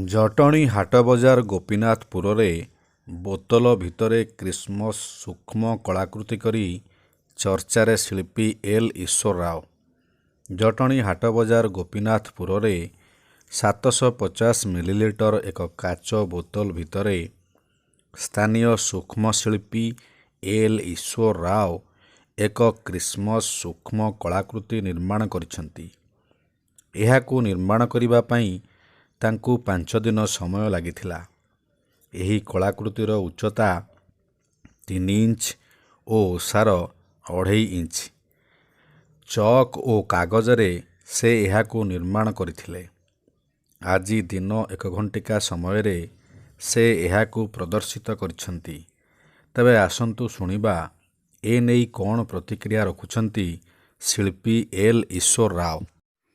ଜଟଣୀ ହାଟ ବଜାର ଗୋପୀନାଥପୁରରେ ବୋତଲ ଭିତରେ କ୍ରିସମସ୍ ସୂକ୍ଷ୍ମ କଳାକୃତି କରି ଚର୍ଚ୍ଚାରେ ଶିଳ୍ପୀ ଏଲ୍ ଈଶ୍ୱର ରାଓ। ଜଟଣୀ ହାଟ ବଜାର ଗୋପୀନାଥପୁରରେ 750 ମିଲିଲିଟର ଏକ କାଚ ବୋତଲ ଭିତରେ ସ୍ଥାନୀୟ ସୂକ୍ଷ୍ମ ଶିଳ୍ପୀ ଏଲ୍ ଈଶ୍ୱର ରାଓ ଏକ କ୍ରିସମସ୍ ସୂକ୍ଷ୍ମ କଳାକୃତି ନିର୍ମାଣ କରିଛନ୍ତି। ଏହାକୁ ନିର୍ମାଣ କରିବା ପାଇଁ ତାଙ୍କୁ 5 ଦିନ ସମୟ ଲାଗିଥିଲା। ଏହି କଳାକୃତିର ଉଚ୍ଚତା 3 ଇଞ୍ଚ ଓ ଓସାର 2.5 ଇଞ୍ଚ। ଚକ୍ ଓ କାଗଜରେ ସେ ଏହାକୁ ନିର୍ମାଣ କରିଥିଲେ। ଆଜି ଦିନ 1 ଘଣ୍ଟିକା ସମୟରେ ସେ ଏହାକୁ ପ୍ରଦର୍ଶିତ କରିଛନ୍ତି। ତେବେ ଆସନ୍ତୁ ଶୁଣିବା ଏ ନେଇ କ'ଣ ପ୍ରତିକ୍ରିୟା ରଖୁଛନ୍ତି ଶିଳ୍ପୀ ଏଲ୍ ଈଶ୍ୱର ରାଓ।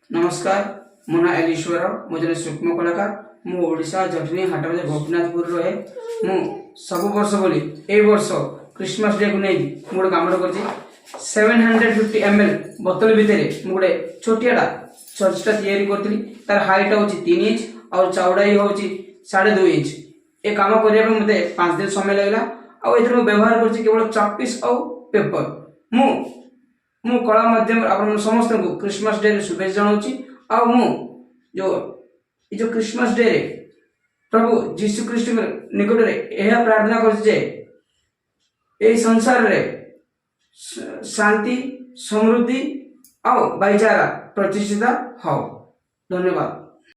नमस्कार, मो ना एल ईश्वर राव। मो जने सूक्ष्म कलाकार। मु ओडिशा जटनी हाट बजार गोपीनाथपुर रहे। मु सब वर्ष बोली ए वर्ष क्रिसमस डे को नै मु गोटे काम करछि। 750 ml बोतल भितरे मु गोटे छोटियाडा चर्चटा तैयारी करथिली। तार हाइट होछि 3 इंच और चौड़ाई होछि 2.5 इंच। ए काम करिया पे मते 5 दिन समय लागला। और एथर मु व्यवहार करछि केवल चॉकपीस और पेपर। मु कला माध्यम आपण समस्त को क्रिसमस डे रे शुभेच्छा जणाउछि। और मु जो क्रिसमस डे रे प्रभु जीशु ख्रीष्ट निकट रे यह प्रार्थना करछि जे ए संसार रे शांति समृद्धि और भाईचारा प्रतिष्ठित हो। धन्यवाद।